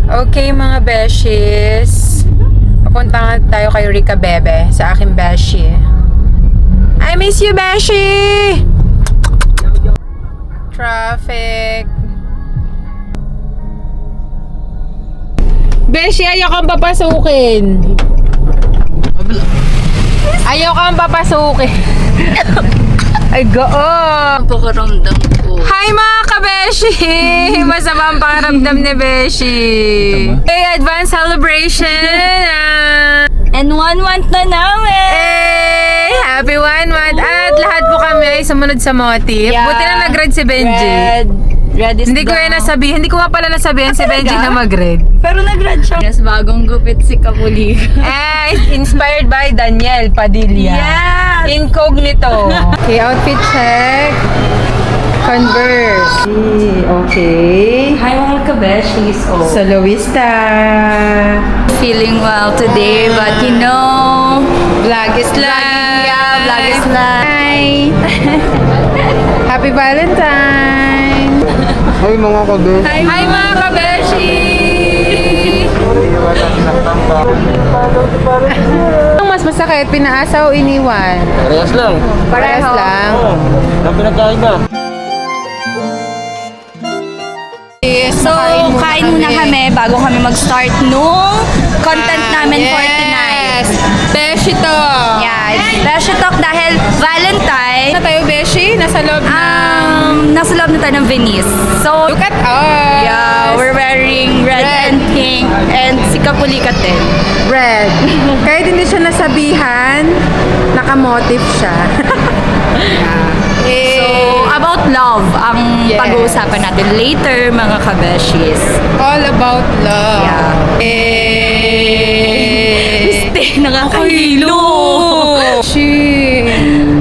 Okay mga beshies, papunta nga tayo kay Rika Bebe sa aking beshi. I miss you, beshi! Traffic. Beshi, ayaw kang papasukin. Ayaw kang papasukin. Ay, goon. Pakaramdam ko. Hi mga kabeshi! Masama ang pakiramdam ni Beshi. Hey, advance celebration! And 1 month na namin! Hey! Happy 1 month! At lahat po kami ay sumunod sa motif. Yeah. Buti na nag-red si Benji. Red is Hindi ko down. yan nasabihin. Hindi ko nga pala nasabihin si Benji na mag-red. Pero nag-red siya. Yes, bagong gupit si Kapuli. Inspired by Daniel Padilla. Yes! Incognito. Okay, outfit check. Converse. Okay. Hi mga kabeshis. Soloista. Feeling well today, but you know, Vlog is live. yeah, vlog is live. Hi. Happy Valentine. Ay, mga kabe. Hi mga kabeshi. Ang mas masakit, pinaasa o iniwan? Parehas lang. Parehas lang. Oo. Ang pinagkaiba. So, kain muna kami bago kami mag-start nung content namin for tonight. Beshi to. Yeah, Beshi Talk dahil Valentine. Ano tayo, Beshi? Nasa loob ng... Nasa loob na tayo ng Venice. So, Look at us. yeah, we're wearing red and pink and si Kapulikat din. Red. Kahit hindi siya nasabihan, nakamotif siya. So, about love ang Yes. pag-uusapan natin later, mga kabeshis. All about love. Yeah. Stay, nakakahilo. Shit.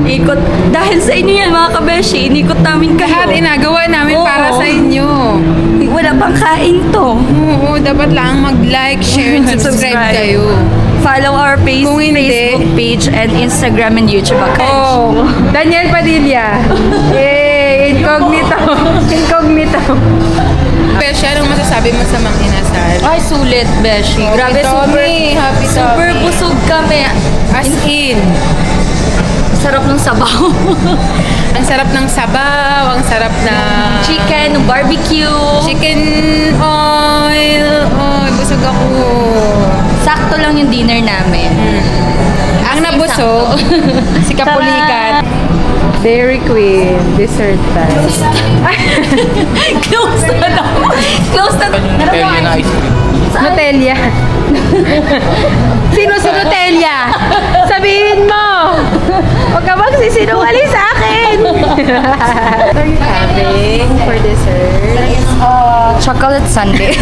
Ikot. Dahil sa inyo yan, mga kabeshi, inikot namin kayo. Lahat inagawa namin Oo. para sa inyo. Wala pang kain to. Oo, dapat lang mag-like, share, and subscribe kayo. Follow our Kung hindi- Facebook page and Instagram and YouTube account. Oh, Daniel Padilla. Yay! Incognito. Incognito. Beshi, anong masasabi mo sa mga inasal? Ay, sulit, Beshi. Grabe, Tommy, happy super Tommy. busog kami. As in, Sarap ng sabaw. ang sarap ng sabaw, ang sarap na Chicken, barbecue. chicken oil. Oh, busog ako. Sakto lang yung dinner namin. Ang nabusog, si Kapulikan. Dairy Queen, dessert time. Close na lang. Close na. Italian na ice cream. Nutelia. Sino si Nutelia? Sabihin mo! Huwag ka magsisinungaling sa akin! What are you having for dessert? Chocolate sundae.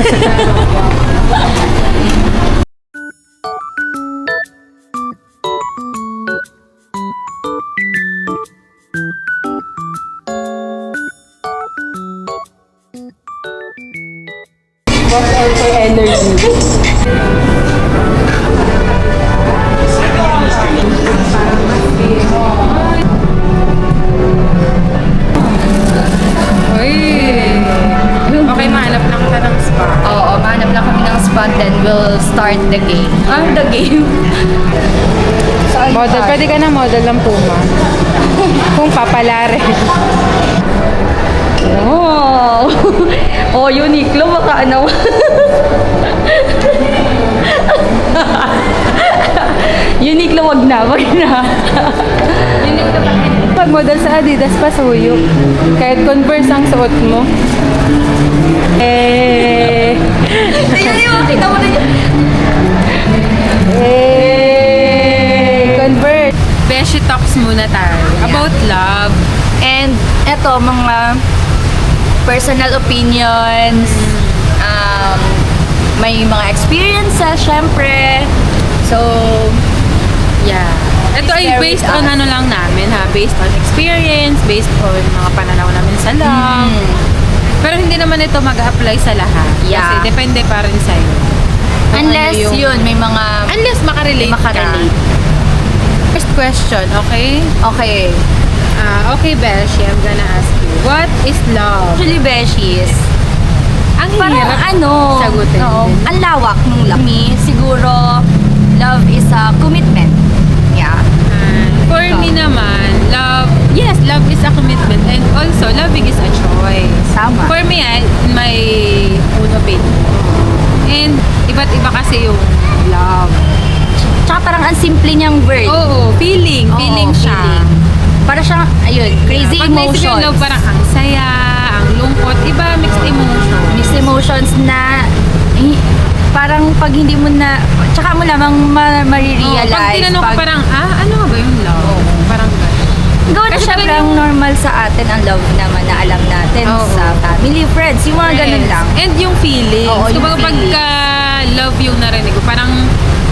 Watch out for energy. Uy! Okay, mahanap lang kita ng spa. Oo, mahanap lang kami ng spot, then we'll start the game. The game? Model, pwede ka na model ng Puma. Kung papalare. Oh! Oh, Uniqlo, baka ano? Uniqlo, wag na. Uniqlo pa rin. Pag model sa Adidas pa, suyok. Kahit Converse ang suot mo. Ayun, yun, kita mo na yun. Converse. Beshi talks muna tayo. About love. And eto, mga personal opinions, may mga experiences, syempre. So, yeah. Ito ay Share based with on us. ano lang namin ha. Based on experience, based on mga pananaw namin sa love. Pero hindi naman ito mag-apply sa lahat. Yeah. Kasi depende pa rin sa'yo. Kung Unless ano yung- yun, may mga Unless makarelate makarelate. ka. question, okay? Okay. Okay, Beshi, I'm gonna ask you. What is love? Actually, Beshies, Ang parang hirap sagutin. oo, ang lawak nung love. Me, siguro, love is a commitment. Yeah. For me naman, love is a commitment and also loving is a choice. Tama. For me, my own opinion. And iba't iba kasi yung love. Tsaka parang ang simple niyang word. Oo, feeling siya. feeling. Para siyang, ayun, crazy Pag naisip emotions. yung love, parang ang saya, ang lungkot, iba mixed emotions. Mixed emotions na parang pag hindi mo na, tsaka mo lamang marirealize. Pag tinanong ko parang, ano nga ba yung love? Parang gano'n. Gawa na Kasi syempre parang ang normal sa atin ang love naman na alam natin Oo. sa family, friends, yung mga ganun Yes. lang. And yung feelings. Oo, yung Kumbaga feelings. pagka love yung narinig ko, parang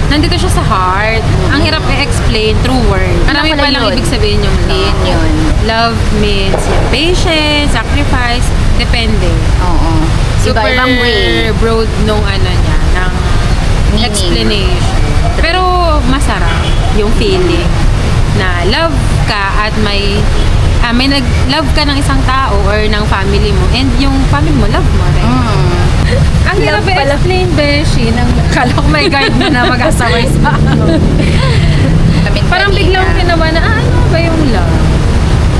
nandito siya sa heart. Ang hirap i-explain through words. Marami pala palang yun? ibig sabihin yung love. Yun. Love means patience, sacrifice, depende. Oo. Super Iba-ibang way. broad nung ano niya, ng Meaning. explanation. Pero masarap yung feeling na love ka at may nag-love ka ng isang tao or ng family mo and yung family mo, love mo rin. Ang hirap Love pala. i-explain, Beshi, ng kala ko may guide na mag-asaway sa Parang biglang kinawa na, ano ba yung love?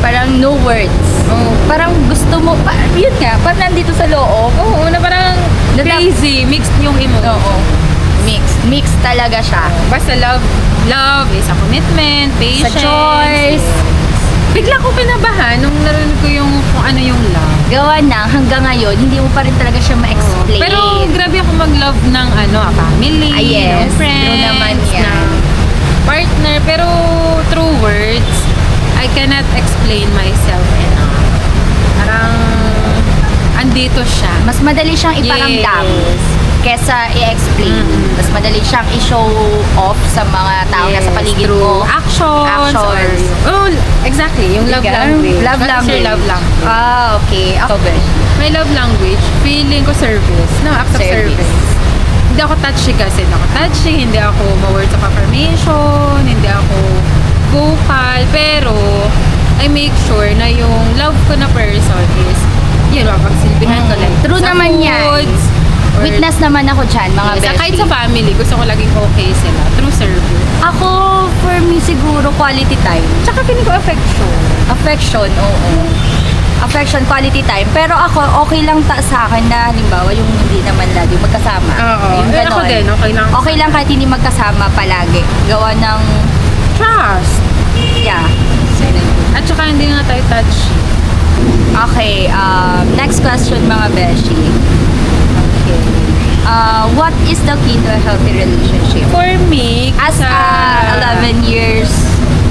Parang no words. Oh. Parang gusto mo, yun nga, parang nandito sa loob. Oo, na parang crazy, mixed yung emotion. Oo. Mixed talaga siya. Basta love is a commitment, Sa patience. choice. Bigla ko kinabahan nung narinig ko yung kung ano yung love. Gawa na, hanggang ngayon, hindi mo pa rin talaga siya ma-explain. Pero grabe ako mag-love ng family, yes. ng friends, True naman yan. ng partner. Pero through words, I cannot explain myself enough. Parang andito siya. Mas madali siyang iparamdam Yes. kesa i-explain. Mm. Mas madali siyang i-show off sa mga tao na sa paligid through mo. actions. Exactly. Yung love language. Love What is language. your love language? Okay. Ako, Besh. My love language, feeling ko service. No, acts of Service. service. Hindi ako touchy kasi. Hindi ako touchy, hindi ako ma-words of affirmation, hindi ako vocal, pero I make sure na yung love ko na person is, yun, mapagsilbihan ko like True sa naman yan. foods, or- Witness naman ako dyan, mga Yes, beshi. kahit sa family, gusto ko laging okay sila through service. Ako, for me, siguro, quality time. Tsaka feeling ko affection. Affection, oo. Affection, quality time. Pero ako, okay lang sa akin na, halimbawa, yung hindi naman lagi magkasama. Oo. Yung Eh, ganon. ako din, okay lang. Okay lang kahit hindi magkasama palagi. Gawa ng, Trust. yeah. At saka hindi nga tayo touchy. Okay, next question, mga beshi. Okay. What is the key to a healthy relationship? For me, As sa 11 years,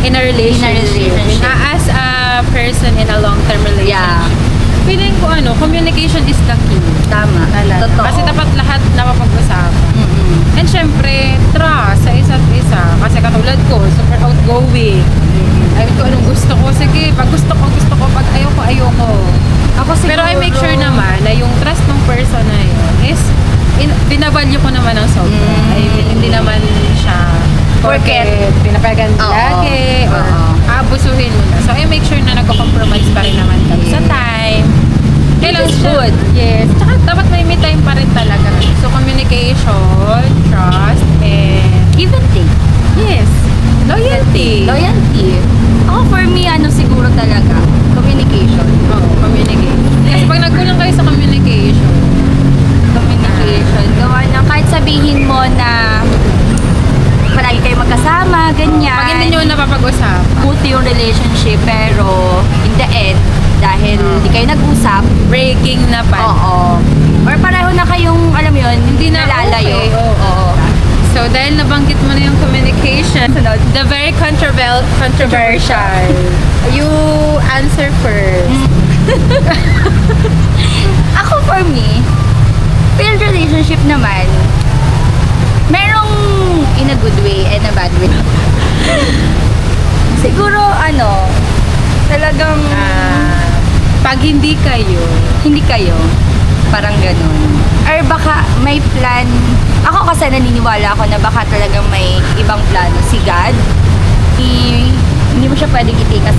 in a relationship, as a person in a long-term relationship, Yeah. feeling ko communication is the key. tama. Totoo. Kasi dapat lahat napapag-usapan. Mm-mm. And syempre, trust sa isa't isa. Kasi katulad ko, super outgoing. Ay, ko anong gusto ko. Sige, pag gusto ko. Pag ayoko, ayoko. Ako siguro, Pero I make sure naman na yung trust ng person na yun is binavalue ko naman ng sobra. I mean, hindi naman siya Porket. pinapayagan Oo. lagi or Oo. aabusuhin mo na. So, I make sure na nagko-compromise pa rin naman kami sa time. Kailangan is siya- good. Yes. Tsaka dapat may time pa rin talaga. So, communication, trust, and give and take. yes, loyalty. Loyalty. Ako, for me, siguro talaga, communication. Oo, communication. Yes, pag nagkulang kayo sa communication, Communication. Gawa ng kahit sabihin mo na palagi kayo magkasama, ganyan. pag hindi nyo napapag-usapan, Buti yung relationship, pero in the end, dahil hindi kayo nag-usap, breaking na pa. oo. Or pareho na kayong, alam mo yun, Hindi na nalalayo. okay. Oo. So, dahil nabanggit mo na yung communication, the very controversial, you answer first. Ako, for me, failed relationship naman, merong in a good way and a bad way. Siguro, talagang Pag hindi kayo, hindi kayo, parang ganun. Or baka may plan, ako kasi naniniwala ako na baka talagang may ibang plano si God. hindi mo siya pwedeng i-take as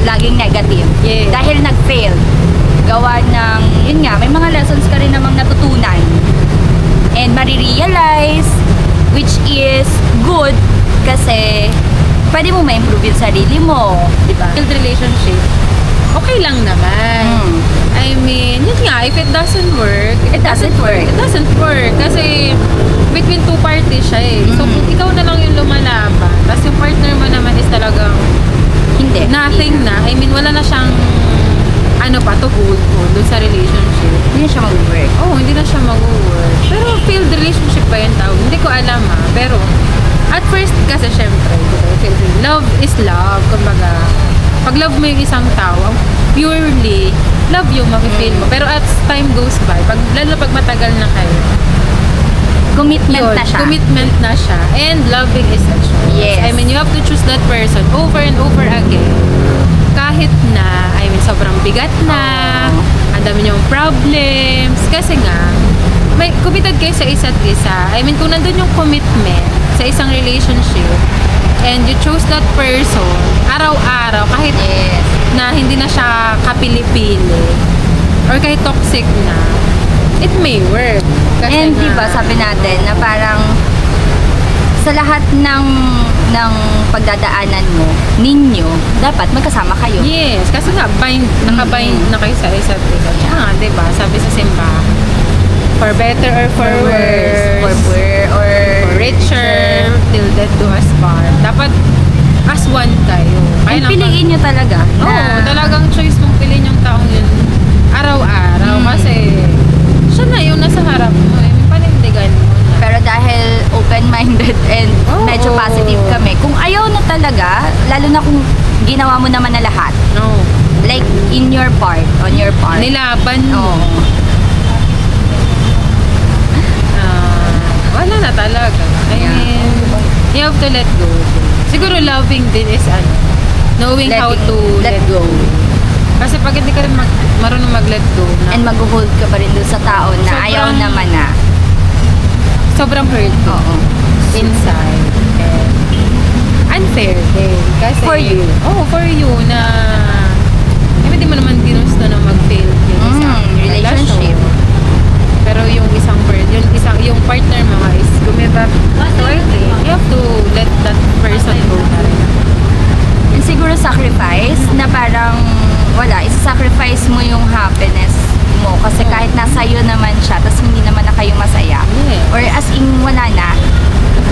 laging negative. Yes. Dahil nag-fail. Gawa ng, yun nga, may mga lessons ka rin namang natutunan. And marirealize, which is good kasi pwede mo ma-improve yung sarili mo. Diba? Failed relationship, okay lang naman. Mm. I mean, yun nga, if it doesn't work, It doesn't work. It doesn't work. Kasi between two parties siya eh. So, kung ikaw na lang yung lumalaban, tapos yung partner mo naman is talagang Hindi. nothing na. I mean, wala na siyang ano pa, to hold on dun sa relationship. Hindi siya mag-work. Oh, hindi na siya mag-work. Pero failed relationship ba yung tawag? Hindi ko alam Pero, at first kasi syempre, love is love. Kumbaga, pag love mo yung isang tao, purely, love yung mag-feel mo. Pero as time goes by, lalo pag matagal na kayo, Commitment yun, na siya. commitment na siya. And loving is a choice. Yes. I mean, you have to choose that person over and over again. Kahit na, I mean, sobrang bigat na, ang dami niyong problems. Kasi nga, may committed kayo sa isa't isa. I mean, kung nandun yung commitment sa isang relationship, and you chose that person, araw-araw, kahit Yes. na hindi na siya kapili-pili, or kahit toxic na, it may work. Kasi And nga, diba, sabi natin na parang sa lahat ng pagdadaanan mo, ninyo, dapat magkasama kayo. yes, kasi nga, nakabind na kayo sa isa't isa. Tsaka nga, diba, sabi sa simbahan, for better or for worse, For poor or for richer, till death do us part. Dapat, as one kayo. And lang piliin nyo talaga. Oo, talagang choice mong piliin yung taong yun araw-araw. Kasi, siya na yung nasa harap mo. I mean, panindigan mo na. Pero dahil open-minded and Oo. medyo positive kami, kung ayaw na talaga, lalo na kung ginawa mo naman na lahat, No. like in your part, on your part. Nilaban mo. Oo. Wala na talaga. I Yeah. mean, you have to let go. Siguro loving din is knowing how to let go. Kasi pag hindi ka rin marunong mag-let go na, And mag-hold ka pa rin dun sa tao na Sobrang- ayaw naman na. sobrang hurt Oo. inside. And unfair din. Kasi, For you. For you na hindi mo naman ginusto na mag-fail yung isang relationship. relasyon. Pero yung yung partner mo is gumiba to it. You have to let that person go na rin. And siguro sacrifice na parang wala, isa-sacrifice mo yung happiness mo kasi kahit nasa iyo naman siya tapos hindi naman na kayo masaya. Yeah. Or as in wala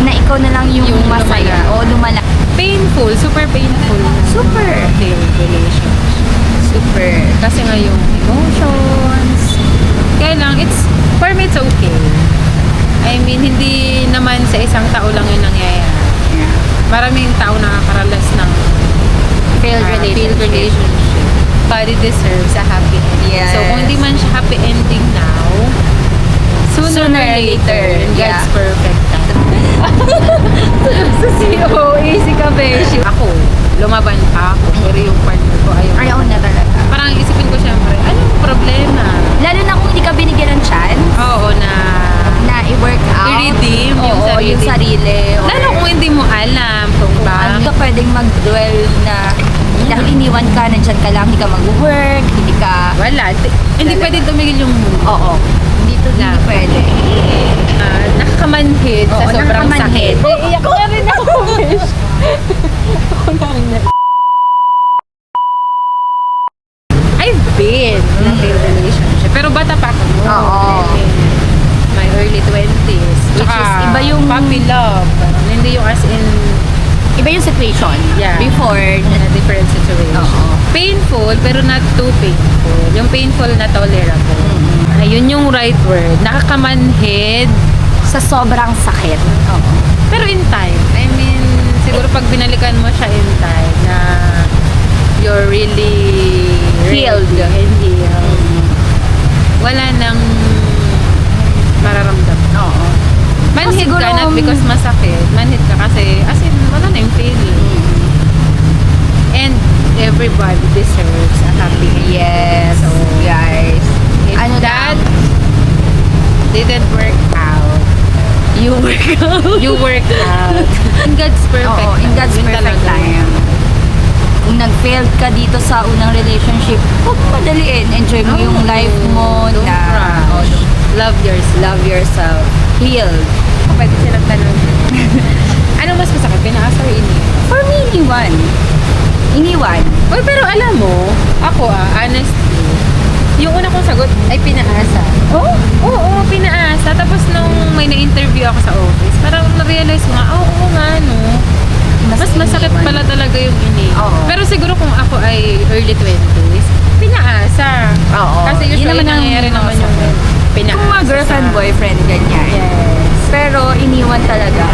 na ikaw na lang yung, Yung masaya lumala. o lumala. Painful, super painful. Super. Failed relationship. Super. Kasi nga yung emotions. Kaya lang, for me, it's okay. I mean, hindi naman sa isang tao lang yung nangyayari. Yeah. Maraming tao nakakaralas ng Failed failed relationship. relationship. Body deserves a happy ending. Yes. So, kung hindi man siya happy ending now, sooner or later, in God's yeah. perfect time. Sa CEO, easy ka, beshi. Ako, lumaban pa ako. Pero yung partner ko, Ayaw na talaga. Parang isipin ko syempre, anong problema? Lalo na kung hindi ka binigyan ng chance Oo, na i-work out. I-redeem yung Oo, sarili. yung sarili. Or, lalo kung hindi mo alam kung hindi ba. ka pwedeng mag-dwell na dahil iniwan ka, nandyan ka lang, hindi ka mag-work, hindi ka... Wala. Hindi Talaga. pwede tumigil yung mundo. Oo. Hindi pwede. Nakakamanhid sa Oo, sobrang nakakamanhid. sakit. Iiyak na rin ako, Mish. Ako na rin na. I've been in a failed relationship. Pero bata pa ako. no? Oo. I mean, my early 20s. Which is iba yung- puppy love. Hindi yung as in Iba yung situation. Yeah. Before, in a different situation. Oo. Painful, pero not too painful. Yung painful na tolerable. Ayun yung right word. Nakakamanhid. sa sobrang sakit. Oo. Pero in time. I mean, siguro pag binalikan mo siya in time na you're really Healed. ready and healed. Wala nang mararamdaman. Oo. Manhid siguro, ka not because masakit. Manhid ka kasi as in wala na yung feeling. And everybody deserves a happy ending. Yes, So, guys. if Ano that lang, didn't work out, you work out. you work out. In God's perfect Oo, in God's Yun perfect talaga. time. failed ka dito sa unang relationship, huwag madaliin. Enjoy mo yung life mo Don't na rush. Love yourself. love yourself. Heal. Pwede silang tanong. Anong mas masakit? Pinaasa or ini? For me, iniwan. Iniwan. Uy, pero alam mo, ako honestly, yung una kong sagot ay pinaasa. Oh? Oo, pinaasa. Tapos nung may na-interview ako sa office, parang na-realize ko nga, oo nga, no. Mas masakit iniwan. pala talaga yung ini. Oo. Pero siguro kung ako ay early 20s, pinaasa. Oo. Kasi Yun usually naman ang nangyayari naman yung masakit. pinaasa. Kung mga girlfriend, sa- boyfriend, ganyan. Yes. Pero iniwan talaga.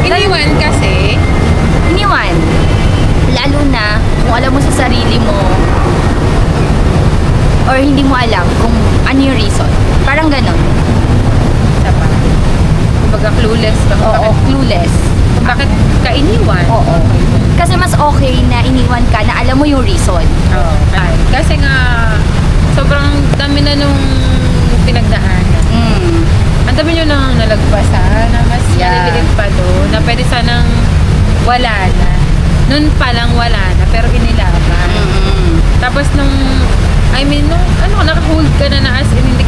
Iniwan kasi, Iniwan. Lalo na kung alam mo sa sarili mo or hindi mo alam kung ano yung reason. Parang ganon. diba? Kumbaga clueless ka kung bakit, Clueless. kung bakit ka iniwan. Oo. Kasi mas okay na iniwan ka na alam mo yung reason. Oo. Kasi nga, sobrang dami na nung pinagdaanan. Ang dami nyo nang nalagpasan na mas Yeah. maliliit pa doon, na pwede sanang wala na. Noon pa lang wala na, pero inilaban. Tapos nung, nung, naka-hold ka na as in, hindi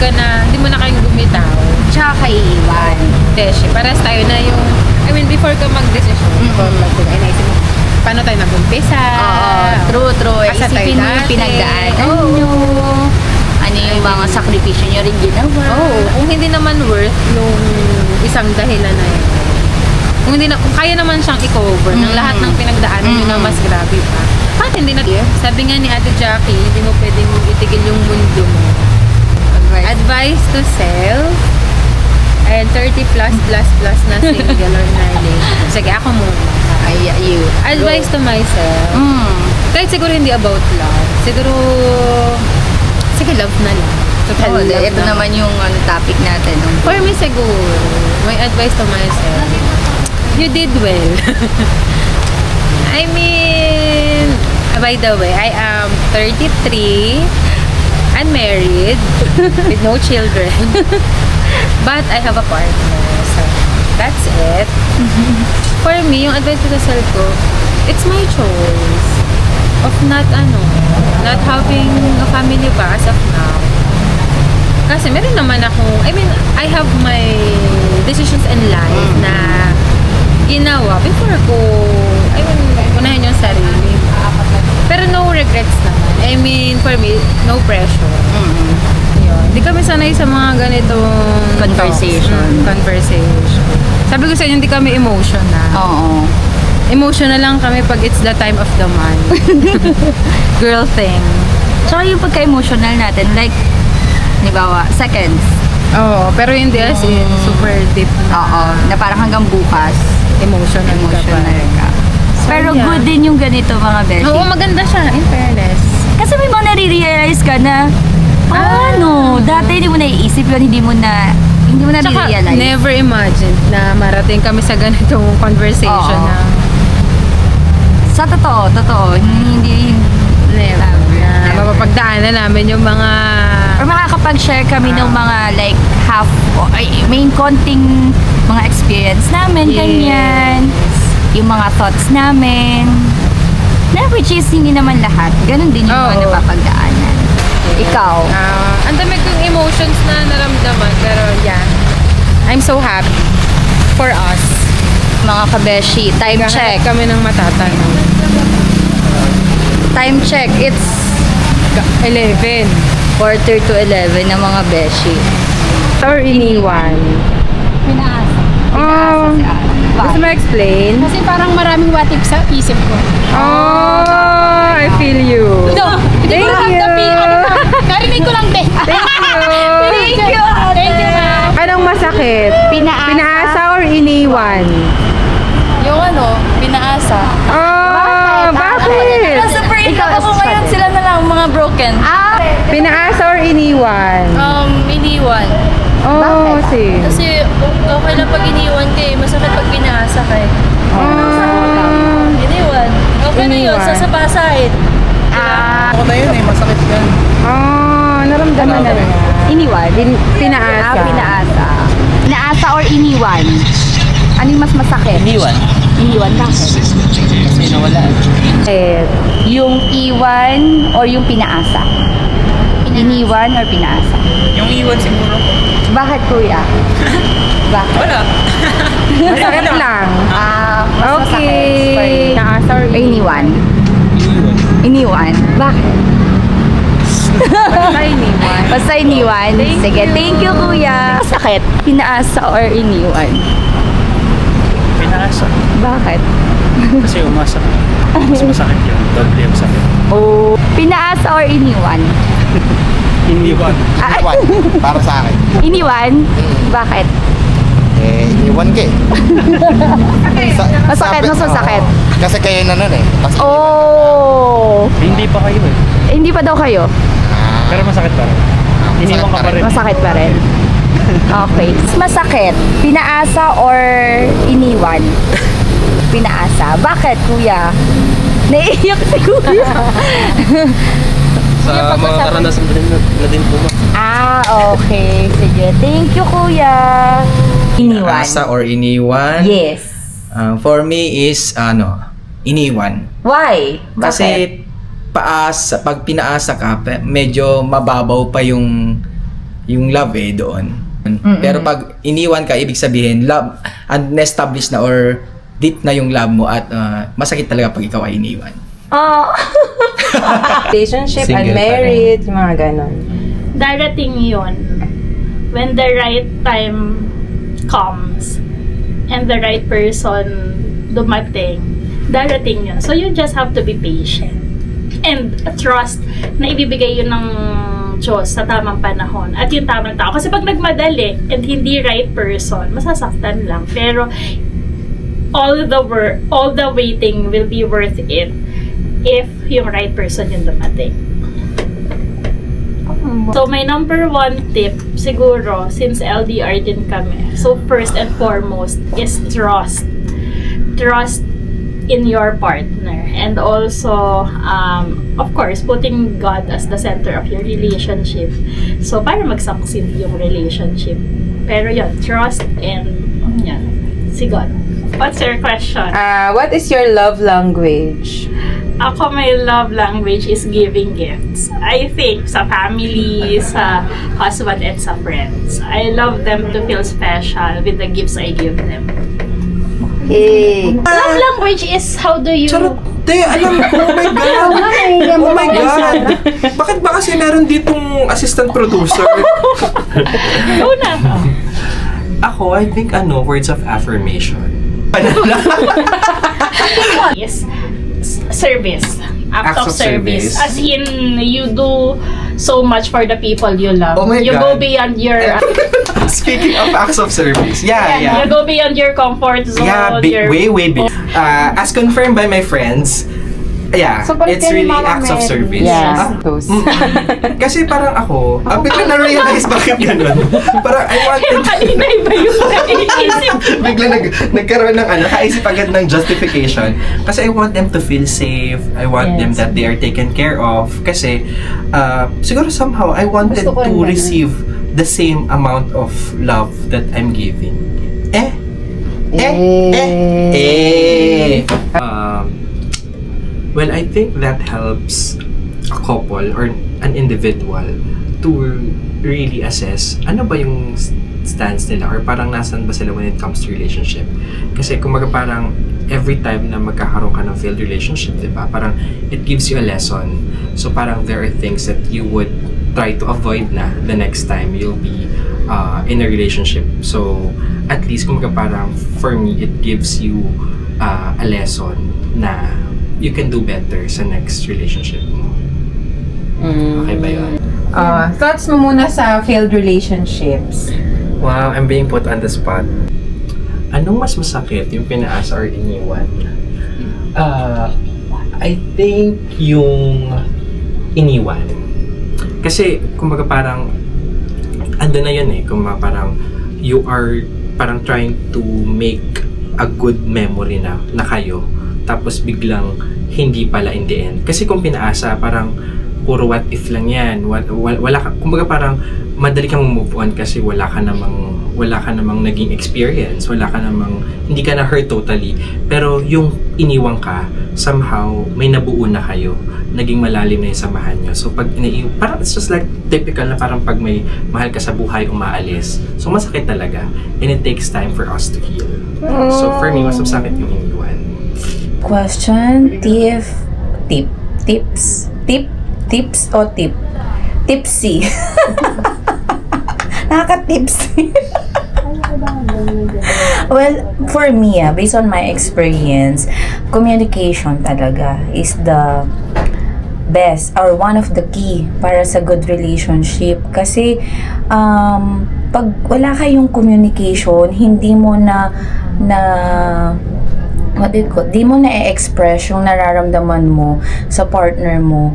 mo na kayong bumitaw. Tsaka iiwan. Deshi, pares tayo na yung, before ka mag-decision, naisip mo, paano tayo nag-umpisa? True. Asa tayo Isipin mo yung dati? pinagdaanan Oo. nyo. Ano yung mga sakripisyo nyo rin ginawa. Oo, kung hindi naman worth yung isang dahilan na yun. Kung kaya naman siyang i-cover ng lahat ng pinagdaanan nyo na mas grabe pa. Bakit hindi na? Sabi nga ni Ate Jackie, hindi mo pwedeng itigil yung mundo mo. Advice to self and 30 plus na single or married. Sige, ako muna. You. Advice to myself. Kahit siguro hindi about love. Siguro, sige, love na lang. Total love Ito na. naman yung topic natin. For me, siguro, my advice to myself, you did well. By the way, I am 33, unmarried, with no children, but I have a partner. So, that's it. For me, yung advice ko sa self ko, it's my choice of not having a family ba as of now. Kasi meron naman ako, I have my decisions in life na ginawa before ko, unahin yung sarili. Pero no regrets naman. For me, no pressure. Yun. Hindi kami sanay sa mga ganitong Conversation. Conversation. Sabi ko sa inyo, hindi kami emotional. Oo. Emotional lang kami pag it's the time of the month. Girl thing. Tsaka yung pagka-emotional natin, like, halimbawa, seconds. Oo, pero hindi as in super deep Oo. Na parang hanggang bukas, emotional emotional ka pa. ka. Pero yeah. good din yung ganito, mga beshi. Oo, maganda siya, in fairness. Kasi may mga nare-realize ka na, dati hindi mo naiisip yun, hindi mo na Tsaka, nare-realize. never imagined na marating kami sa ganitong conversation Oo. na Sa totoo, hindi, never. Na Never. mapapagdaanan namin yung mga or makakapag-share kami ng mga like half, may konting mga experience namin, Yes. ganyan. Yung mga thoughts namin. Na which is hindi naman lahat. Ganon din yung mga Oo. napapagdaanan. Ikaw? ang dami kong emotions na naramdaman, pero yeah, I'm so happy for us. Mga kabeshi, time check. Naghahanap kami ng matatanong. Time check. It's 11. quarter to 11 ng mga beshi. Or iniwan. Pinaasa. Oh, si Ana. gusto mo explain? Kasi parang maraming what if sa isip ko. Oh, I feel you. No, hindi ko lang tapi. Narinig ko lang, be. Thank you. Thank you, ma'am. Anong masakit? Pinaasa or iniwan? Yung pinaasa. Oh, bakit? Super in love ako ngayon. Sila na lang mga broken. Pinaasa or iniwan? Iniwan. Oh, see. Kasi okay lang pag iniwan ka eh. Masakit pag pinaasa ka eh. Oh. Iniwan. Okay na yun, Iniwan. sasabasahin. Ako na yun masakit yan. Oh, naramdaman na niya. Iniwan? Pinaasa. Pinaasa. Pinaasa or iniwan? Ano yung mas masakit? Iniwan. Iniwan, bakit? Kasi nawala. Eh, Yung iwan or yung pinaasa? Iniwan or pinaasa? Yung iwan siguro. Bakit kuya? Bakit? Wala. Masakit lang. Mas masakit for Okay. you. Naasa or Or iniwan? Iniwan? Bakit? Basta iniwan. Basta iniwan. Sige, thank you kuya. Sakit. Pinaasa or iniwan? Pinaasa. Bakit? Kasi umasa ka. Mas masakit yun. Doble yung sakit. Oh, pinaasa or iniwan? Iniwan. Iniwan. Para sa akin. Iniwan? Bakit? Iniwan ka eh. Masakit, mas masakit. Oo. Kasi kayo na nun eh. Tapos Oh! Hindi pa kayo eh. Hindi pa daw kayo? Pero masakit pa rin. Iniwan ka pa rin. Masakit pa rin. Okay. Masakit. Pinaasa or iniwan? Pinaasa. Bakit, kuya? Naiiyak si kuya. Sa mga karanasan na din po. Okay. Sige. Thank you, kuya. Iniwan. Asa or iniwan? Yes. For me is iniwan. Why? Bakit? Kasi pag pinaasa ka, medyo mababaw pa yung love doon. Pero pag iniwan ka, ibig sabihin love unestablished na or deep na yung love mo at masakit talaga pag ikaw ay iniwan. Oh. Relationship, Single unmarried, yung mga ganon. Darating yun when the right time comes and the right person dumating. Darating yun. So you just have to be patient and trust na ibibigay yun ng Diyos sa tamang panahon at yung tamang tao. Kasi pag nagmadali and hindi right person, masasaktan lang. Pero all the waiting will be worth it if yung right person yung dumating. So, my number one tip, siguro, since LDR din kami, so first and foremost is trust. Trust in your partner. And also, of course, putting God as the center of your relationship. So, para mag-succeed yung relationship. Pero yun, trust and, yan, si God. What's your question? What is your love language? Ako, my love language is giving gifts. I think sa family, sa husband, and sa friends. I love them to feel special with the gifts I give them. Hey. Love language is how do you... Charot! Te, alam ko! Oh my God! Oh my God! Bakit ba kasi meron ditong assistant producer? Una. Ako, I think words of affirmation. Yes. Service. Act of service. As in, you do so much for the people you love. Oh my you God. go beyond your... Speaking of acts of service, You yeah. go beyond your comfort zone. Yeah, your... way big. As confirmed by my friends, yeah, it's really acts of service. Yeah. Those. Kasi parang ako, bigla na-realize bakit ganun. Parang I wanted... Kanina iba yung naiisip. Bigla nagkaroon ng kaisip agad ng justification. Kasi I want them to feel safe. I want them that they are taken care of. Kasi, siguro somehow, I wanted to receive the same amount of love that I'm giving. Well, I think that helps a couple or an individual to really assess ano ba yung stance nila or parang nasan ba sila when it comes to relationship. Kasi kumaga parang every time na magkakaroon ka ng failed relationship, diba? Parang it gives you a lesson. So parang there are things that you would try to avoid na the next time you'll be in a relationship. So at least kumaga parang for me, it gives you a lesson na you can do better sa next relationship mo. Okay ba yun? Thoughts mo muna sa failed relationships. Wow, I'm being put on the spot. Anong mas masakit, yung pinaasa or iniwan? I think yung iniwan. Kasi, kumbaga parang, ando na yun kumbaga parang, you are parang trying to make a good memory na kayo. Tapos biglang, hindi pala in the end. Kasi kung pinaasa, parang, puro what if lang yan. Wala ka, kumbaga parang madali kang move on kasi wala ka namang naging experience, hindi ka na hurt totally. Pero yung iniwan ka, somehow may nabuo na kayo, naging malalim na yung samahan nyo. So pag parang it's just like typical na parang pag may mahal ka sa buhay, umaalis. So masakit talaga. And it takes time for us to heal. So for me, mas masakit yung iniwan. Question, tips o tip? Tipsy. Nakaka-tipsy. Well, for me, based on my experience, communication talaga is the best or one of the key para sa good relationship. Kasi, pag wala kayong communication, hindi mo di mo na-express yung nararamdaman mo sa partner mo.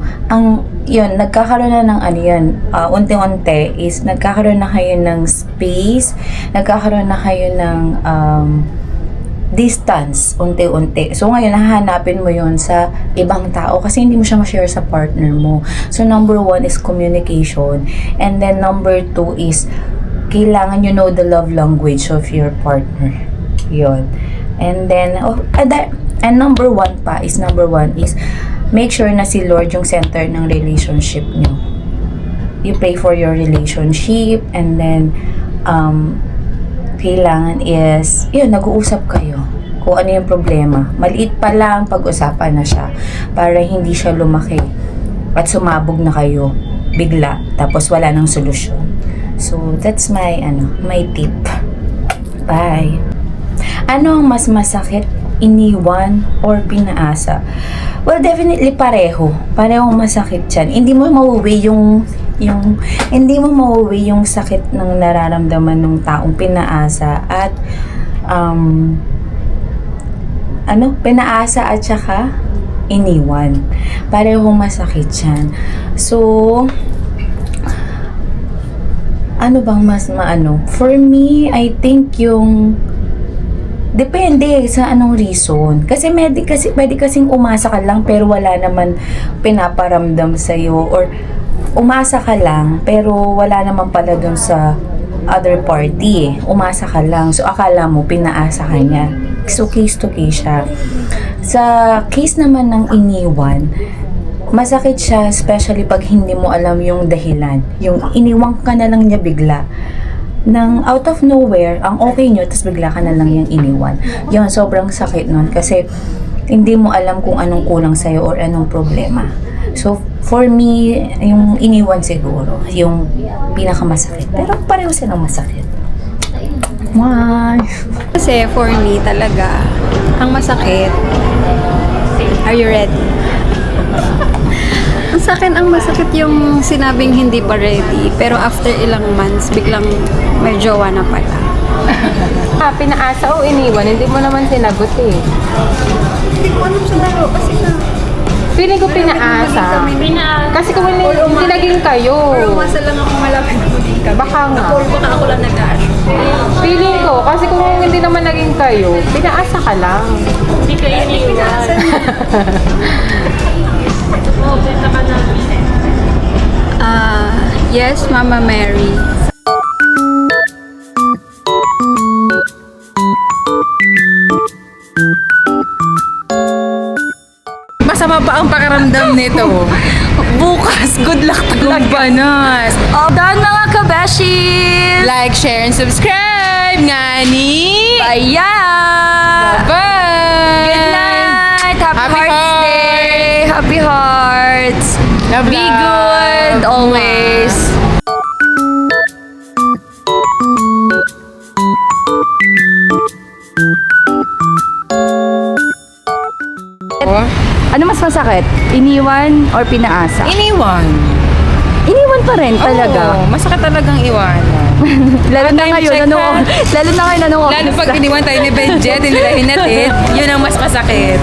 Yun, nagkakaroon na ng unti-unti is nagkakaroon na kayo ng space, nagkakaroon na kayo ng distance, unti-unti. So ngayon, hahanapin mo yun sa ibang tao kasi hindi mo siya ma-share sa partner mo. So number 1 is communication. And then number 2 is kailangan you know the love language of your partner. Yun. And then, number 1 is make sure na si Lord yung center ng relationship nyo. You pray for your relationship and then, kailangan is, nag-uusap kayo kung ano yung problema. Maliit pa lang, pag-usapan na siya para hindi siya lumaki at sumabog na kayo bigla tapos wala nang solusyon. So, that's my tip. Bye! Ano ang mas masakit, iniwan or pinaasa? Well, definitely pareho. Parehong masakit yan. Hindi mo mauwi yung sakit ng nararamdaman ng taong pinaasa at pinaasa at saka iniwan. Parehong masakit yan. So, ano bang mas maano? For me, I think yung depende sa anong reason. Kasi pwede kasing umasa ka lang pero wala naman pinaparamdam sa'yo or umasa ka lang pero wala naman pala dun sa other party. Umasa ka lang. So, akala mo pinaasa ka niya. So, case to case siya. Sa case naman ng iniwan, masakit siya especially pag hindi mo alam yung dahilan. Yung iniwan ka na lang niya bigla. Nang out of nowhere, ang okay nyo, tapos bigla ka na lang yung iniwan. Yun, sobrang sakit nun kasi hindi mo alam kung anong kulang sa'yo or anong problema. So, for me, yung iniwan siguro, yung pinakamasakit. Pero pareho silang masakit. Why? Kasi for me talaga, ang masakit, are you ready? Sa akin, ang masakit yung sinabing hindi pa ready, pero after ilang months, biglang may jowa na pala. Pinaasa o iniwan? Hindi mo naman sinagot eh. Hindi ko alam sa laro kasi Feeling ko pinaasa. Kasi kung hindi naging kayo. Pero umasa lang ako malapit na maging kami. Baka nga. Baka ako lang nag-a-assume. Feeling ko, kasi kung hindi naman naging kayo, pinaasa ka lang. Hindi kayo iniwan. Yes, Mama Mary. Masama pa ang pakiramdam nito. Bukas, good luck talaga. Done mga kabeshi! Like, share, and subscribe. Ngani! Ayan! Bye! Good night! Happy Happy Hearts Day! Happy Hearts! Love, Be love. good always! Ano mas masakit? Iniwan or pinaasa? Iniwan. Iniwan pa rin talaga. Oo, masakit talagang iwanan. Lalo na Time ngayon, check, lalo na ngayon, Lalo pag iniwan tayo ni Benjet, hindi tayo hinatid, yun ang mas masakit.